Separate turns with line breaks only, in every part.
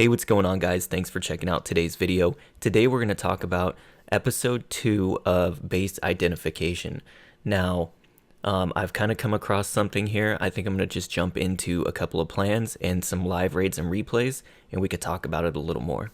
Hey, what's going on, guys? Thanks for checking out today's video. Today we're going to talk about episode 2 of base identification. Now, I've kind of come across something here. I think I'm going to just jump into a couple of plans and some live raids and replays, and we could talk about it a little more.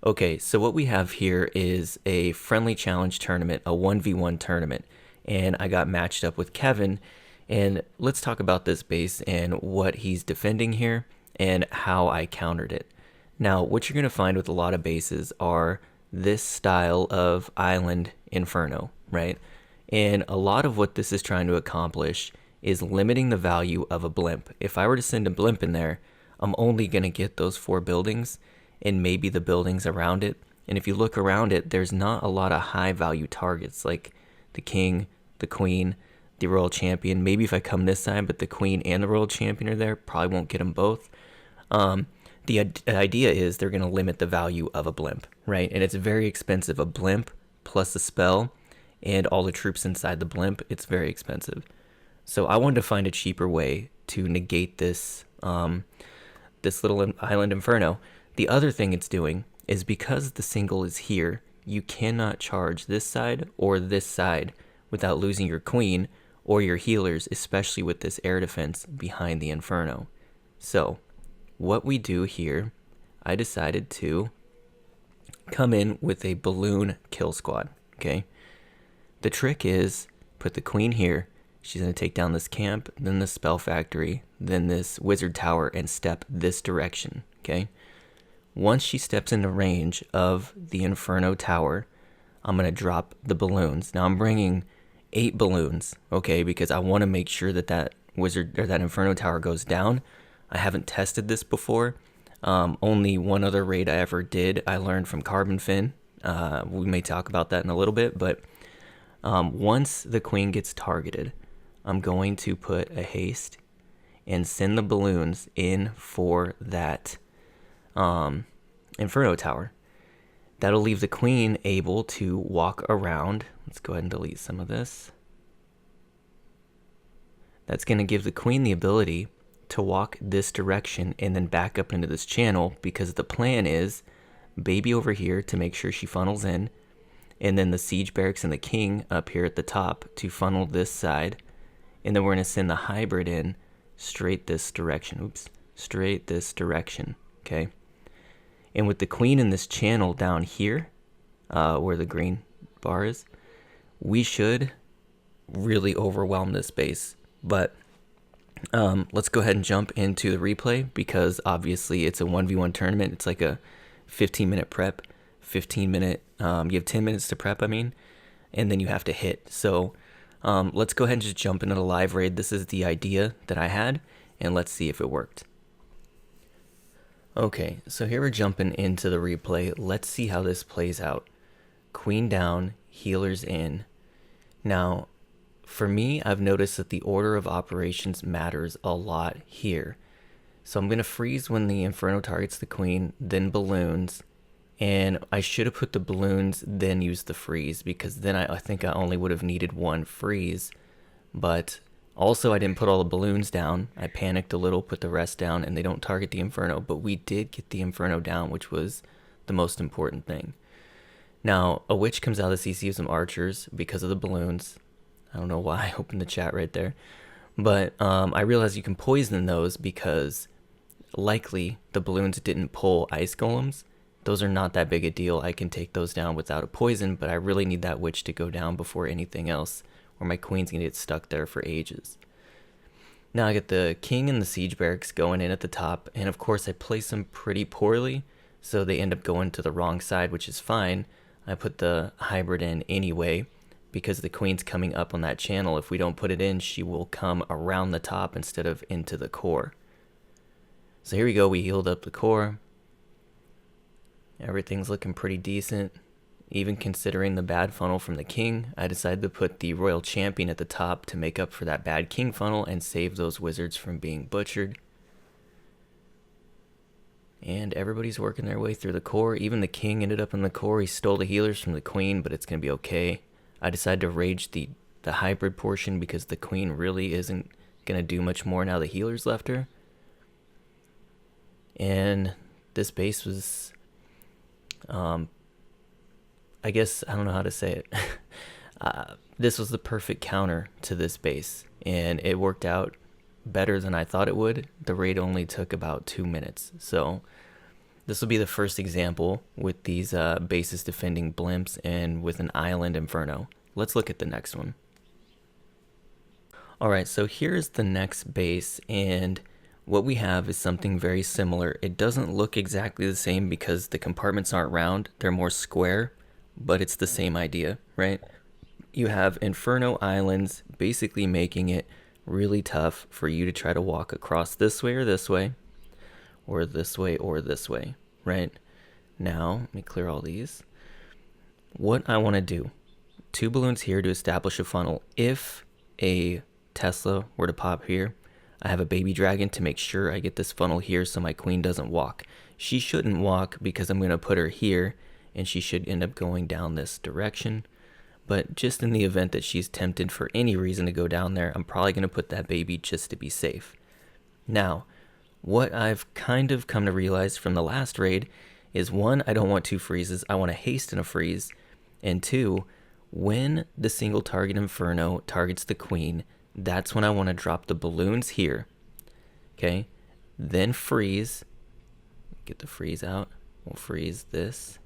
Okay, so what we have here is a friendly challenge tournament, a 1v1 tournament, and I got matched up with Kevin, and let's talk about this base and what he's defending here and how I countered it. Now, what you're going to find with a lot of bases are this style of island inferno, right? And a lot of what this is trying to accomplish is limiting the value of a blimp. If I were to send a blimp in there, I'm only going to get those 4 buildings and maybe the buildings around it. And if you look around it, there's not a lot of high value targets like the king, the queen, the royal champion. Maybe if I come this side, but the queen and the royal champion are there, probably won't get them both. The idea is they're going to limit the value of a blimp, right? And it's very expensive. A blimp plus a spell and all the troops inside the blimp, it's very expensive. So I wanted to find a cheaper way to negate this this little island inferno. The other thing it's doing is because the single is here, you cannot charge this side or this side without losing your queen or your healers, especially with this air defense behind the inferno. So what we do here, I decided to come in with a balloon kill squad, okay? The trick is put the queen here. She's going to take down this camp, then the spell factory, then this wizard tower, and step this direction, okay? Once she steps into range of the inferno tower, I'm going to drop the balloons. Now I'm bringing 8 balloons, okay, because I want to make sure that that wizard or that inferno tower goes down. I haven't tested this before. Only one other raid I ever did, I learned from Carbon Fin. We may talk about that in a little bit, but once the queen gets targeted, I'm going to put a haste and send the balloons in for that inferno tower. That'll leave the queen able to walk around. Let's go ahead and delete some of this. That's going to give the queen the ability to walk this direction and then back up into this channel, because the plan is baby over here to make sure she funnels in, and then the siege barracks and the king up here at the top to funnel this side, and then we're going to send the hybrid in straight this direction. Straight this direction, okay? And with the queen in this channel down here, where the green bar is, we should really overwhelm this base. But let's go ahead and jump into the replay, because obviously it's a 1v1 tournament. It's like a 15-minute prep, 15-minute, you have 10 minutes to prep, and then you have to hit. So let's go ahead and just jump into the live raid. This is the idea that I had, and let's see if it worked. Okay, so here we're jumping into the replay. Let's see how this plays out. Queen down, healers in. Now, for me, I've noticed that the order of operations matters a lot here. So I'm going to freeze when the inferno targets the queen, then balloons. And I should have put the balloons, then use the freeze, because then I think I only would have needed 1 freeze. But also I didn't put all the balloons down. I panicked a little, put the rest down, and they don't target the inferno. But we did get the inferno down, which was the most important thing. Now, a witch comes out of the CC of some archers because of the balloons. I don't know why I opened the chat right there. But I realized you can poison those because likely the balloons didn't pull ice golems. Those are not that big a deal. I can take those down without a poison, but I really need that witch to go down before anything else, or my queen's going to get stuck there for ages. Now I get the king and the siege barracks going in at the top, and of course I place them pretty poorly, so they end up going to the wrong side, which is fine. I put the hybrid in anyway, because the queen's coming up on that channel. If we don't put it in, she will come around the top instead of into the core. So here we go, we healed up the core. Everything's looking pretty decent. Even considering the bad funnel from the king, I decided to put the royal champion at the top to make up for that bad king funnel and save those wizards from being butchered. And everybody's working their way through the core. Even the king ended up in the core. He stole the healers from the queen, but it's going to be okay. I decided to rage the hybrid portion because the queen really isn't going to do much more now the healers left her. And this base was, I guess, I don't know how to say it. This was the perfect counter to this base, and it worked out better than I thought it would. The raid only took about 2 minutes, so this will be the first example with these bases defending blimps and with an island inferno. Let's look at the next one. Alright, so here's the next base, and what we have is something very similar. It doesn't look exactly the same because the compartments aren't round, they're more square, but it's the same idea, right? You have inferno islands basically making it really tough for you to try to walk across this way or this way, or this way or this way, right? Now, let me clear all these. What I want to do, 2 balloons here to establish a funnel. If a Tesla were to pop here, I have a baby dragon to make sure I get this funnel here so my queen doesn't walk. She shouldn't walk because I'm going to put her here, and she should end up going down this direction. But just in the event that she's tempted for any reason to go down there, I'm probably going to put that baby just to be safe. Now, what I've kind of come to realize from the last raid is 1, I don't want 2 freezes. I want a haste and a freeze. And 2, when the single target inferno targets the queen, that's when I want to drop the balloons here. Okay, then freeze. Get the freeze out. We'll freeze this.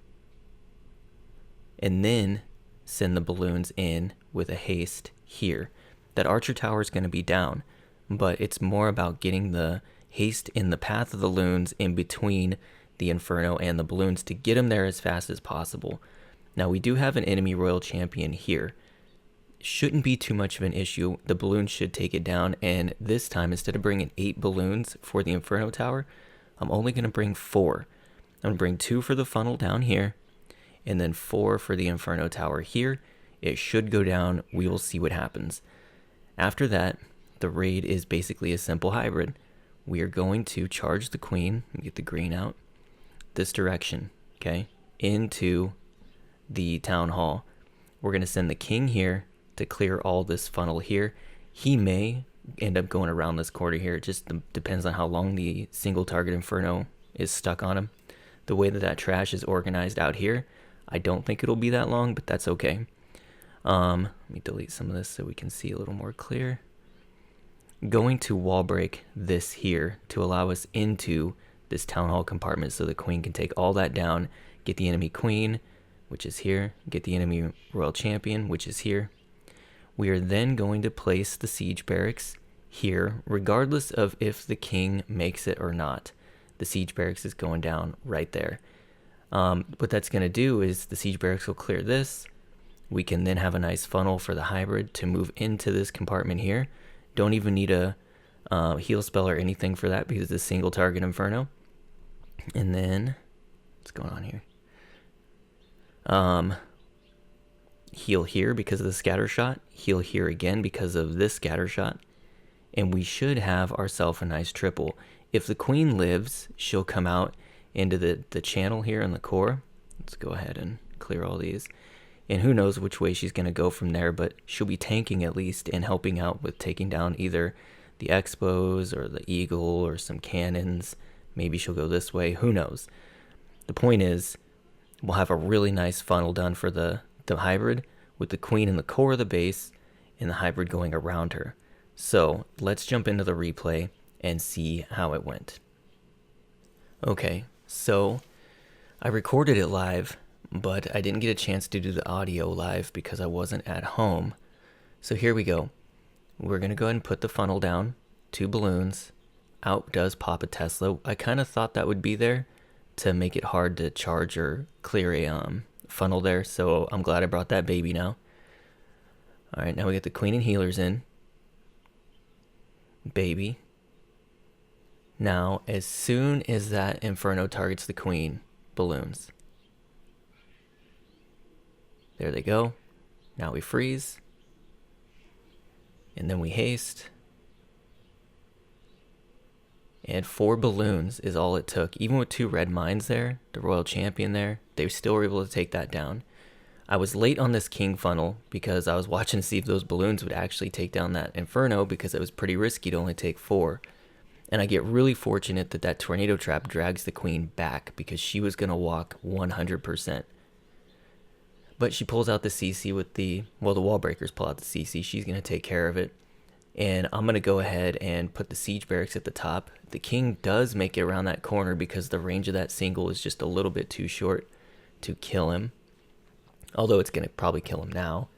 And then send the balloons in with a haste here. That archer tower is going to be down, but it's more about getting the haste in the path of the loons in between the inferno and the balloons to get them there as fast as possible. Now we do have an enemy royal champion here. Shouldn't be too much of an issue. The balloons should take it down, and this time instead of bringing 8 balloons for the inferno tower, I'm only going to bring 4. I'm going to bring 2 for the funnel down here, and then 4 for the inferno tower here. It should go down. We will see what happens. After that, the raid is basically a simple hybrid. We are going to charge the queen, get the green out, this direction, okay, into the town hall. We're going to send the king here to clear all this funnel here. He may end up going around this corner here. It just depends on how long the single target inferno is stuck on him. The way that trash is organized out here, I don't think it'll be that long, but that's okay. Let me delete some of this so we can see a little more clear. Going to wall break this here to allow us into this town hall compartment so the queen can take all that down, get the enemy queen, which is here, get the enemy royal champion, which is here. We are then going to place the siege barracks here, regardless of if the king makes it or not. The siege barracks is going down right there. What that's going to do is the siege barracks will clear this. We can then have a nice funnel for the hybrid to move into this compartment here. Don't even need a heal spell or anything for that because it's a single target inferno. And then, what's going on here? Heal here because of the scatter shot. Heal here again because of this scatter shot. And we should have ourselves a nice triple. If the queen lives, she'll come out into the channel here in the core. Let's go ahead and clear all these. And who knows which way she's going to go from there, but she'll be tanking at least and helping out with taking down either the expos or the eagle or some cannons. Maybe she'll go this way. Who knows? The point is, we'll have a really nice funnel done for the hybrid with the queen in the core of the base and the hybrid going around her. So let's jump into the replay and see how it went. Okay, so I recorded it live, but I didn't get a chance to do the audio live because I wasn't at home. So here we go. We're going to go ahead and put the funnel down, 2 balloons. Out does pop a Tesla. I kind of thought that would be there to make it hard to charge or clear a funnel there, so I'm glad I brought that baby now. Alright, now we get the queen and healers in. Baby. Now, as soon as that inferno targets the queen, balloons. There they go. Now we freeze. And then we haste. And 4 balloons is all it took. Even with 2 red mines there, the royal champion there, they still were able to take that down. I was late on this king funnel because I was watching to see if those balloons would actually take down that inferno because it was pretty risky to only take 4. And I get really fortunate that that tornado trap drags the queen back because she was going to walk 100%. But she pulls out the CC with the, well, the wall breakers pull out the CC. She's going to take care of it. And I'm going to go ahead and put the siege barracks at the top. The king does make it around that corner because the range of that single is just a little bit too short to kill him. Although it's going to probably kill him now.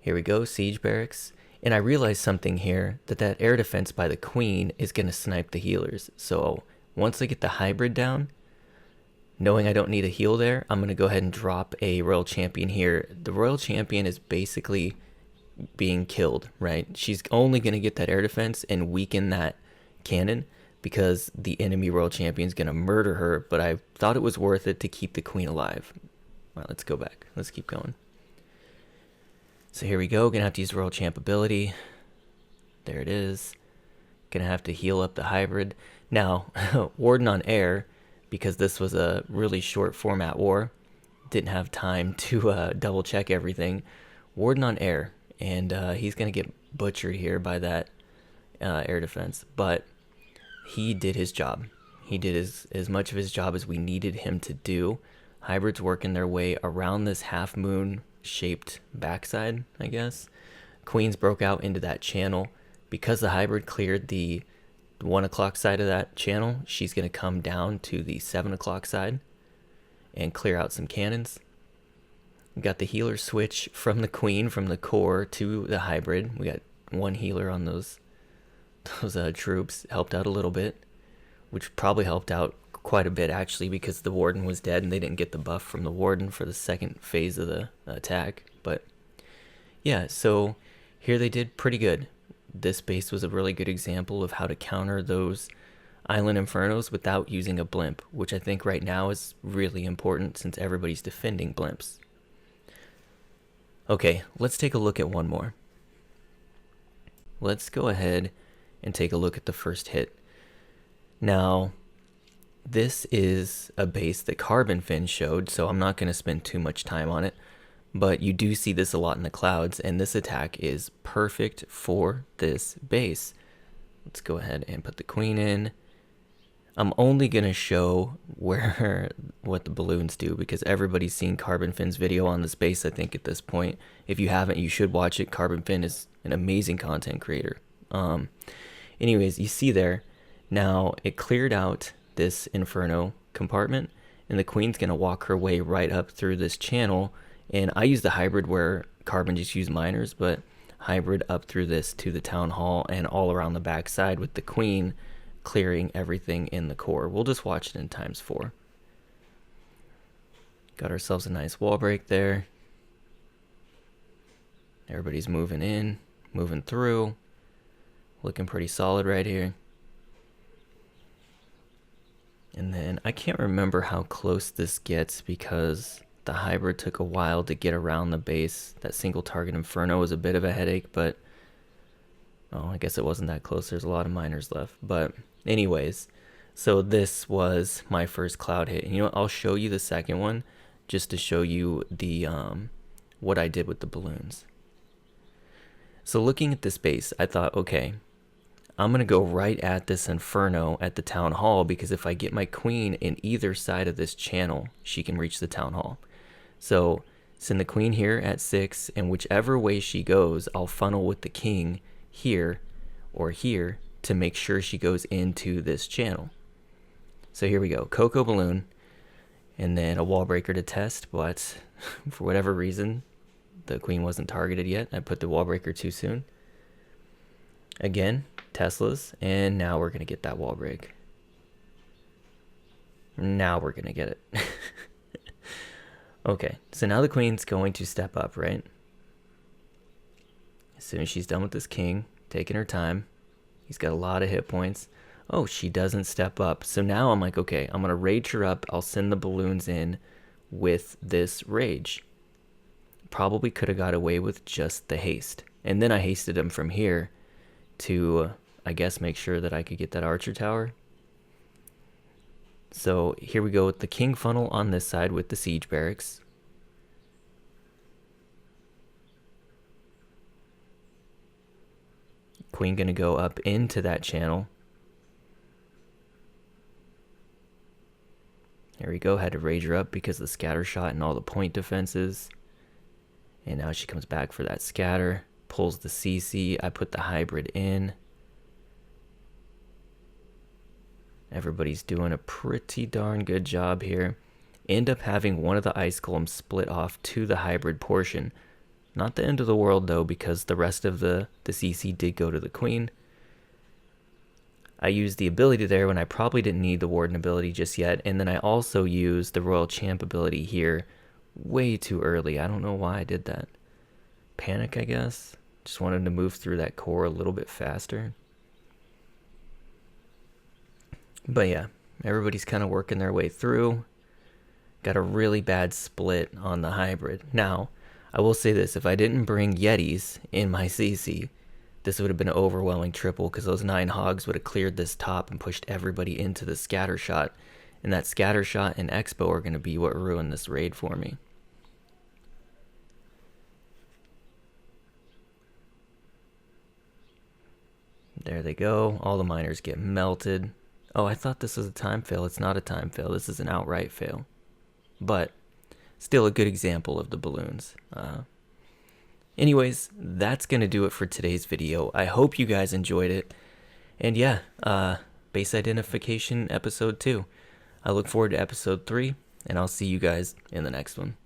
Here we go, siege barracks. And I realized something here, that air defense by the queen is going to snipe the healers. So once I get the hybrid down, knowing I don't need a heal there, I'm going to go ahead and drop a royal champion here. The royal champion is basically being killed, right? She's only going to get that air defense and weaken that cannon because the enemy royal champion is going to murder her, but I thought it was worth it to keep the queen alive. All right, let's go back. Let's keep going. So here we go. Gonna have to use royal champ ability. There it is. Gonna have to heal up the hybrid. Now, Warden on air, because this was a really short format war, didn't have time to double check everything. Warden on air, and he's gonna get butchered here by that air defense, but he did his job. He did as much of his job as we needed him to do. Hybrids working their way around this half moon shaped backside, I guess. Queens broke out into that channel. Because the hybrid cleared the 1 o'clock side of that channel, she's going to come down to the 7 o'clock side and clear out some cannons. We got the healer switch from the queen, from the core to the hybrid. We got one healer on those troops. Helped out a little bit, which probably helped out quite a bit actually, because the warden was dead and they didn't get the buff from the warden for the second phase of the attack. But yeah, so here they did pretty good. This base was a really good example of how to counter those island infernos without using a blimp, which I think right now is really important since everybody's defending blimps. Okay, let's take a look at one more. Let's go ahead and take a look at the first hit. Now, this is a base that Carbon Fin showed, so I'm not going to spend too much time on it, but you do see this a lot in the clouds, and this attack is perfect for this base. Let's go ahead and put the queen in. I'm only going to show what the balloons do, because everybody's seen Carbon Fin's video on this base, I think, at this point. If you haven't, you should watch it. Carbon Fin is an amazing content creator. Anyways, you see there, now it cleared out this inferno compartment, and the queen's going to walk her way right up through this channel. And I use the hybrid where Carbon just used miners, but hybrid up through this to the town hall and all around the backside with the queen clearing everything in the core. We'll just watch it in ×4. Got ourselves a nice wall break there. Everybody's moving in, moving through. Looking pretty solid right here. And then I can't remember how close this gets because the hybrid took a while to get around the base. That single target inferno was a bit of a headache, but oh, I guess it wasn't that close. There's a lot of miners left. But anyways, so this was my first cloud hit. And you know what? I'll show you the second one just to show you the what I did with the balloons. So looking at this base, I thought, okay, I'm going to go right at this inferno at the town hall, because if I get my queen in either side of this channel, she can reach the town hall. So send the queen here at 6, and whichever way she goes, I'll funnel with the king here or here to make sure she goes into this channel. So here we go, Cocoa Balloon, and then a wall breaker to test, but for whatever reason, the queen wasn't targeted yet. I put the wall breaker too soon. Again, Teslas, and now we're going to get that wall break. Now we're going to get it. Okay, so now the queen's going to step up, right? As soon as she's done with this king, taking her time. He's got a lot of hit points. Oh, she doesn't step up. So now I'm like, okay, I'm going to rage her up. I'll send the balloons in with this rage. Probably could have got away with just the haste. And then I hasted him from here to, I guess, make sure that I could get that archer tower. So here we go with the king funnel on this side with the siege barracks. Queen gonna go up into that channel Here we go. Had to rage her up because of the scatter shot and all the point defenses. And now she comes back for that scatter. Pulls the CC. I put the hybrid in. Everybody's doing a pretty darn good job here. End up having one of the ice golems split off to the hybrid portion. Not the end of the world though, because the rest of the CC did go to the queen. I used the ability there when I probably didn't need the warden ability just yet, and then I also used the royal champ ability here way too early. I don't know why I did that. Panic, I guess. Just wanted to move through that core a little bit faster. But yeah, everybody's kind of working their way through. Got a really bad split on the hybrid. Now, I will say this, if I didn't bring Yetis in my CC, this would have been an overwhelming triple because those 9 hogs would have cleared this top and pushed everybody into the scatter shot. And that scatter shot and Expo are going to be what ruined this raid for me. There they go. All the miners get melted. Oh, I thought this was a time fail. It's not a time fail. This is an outright fail. But still a good example of the balloons. Anyways, that's going to do it for today's video. I hope you guys enjoyed it. And yeah, base identification episode 2. I look forward to episode 3, and I'll see you guys in the next one.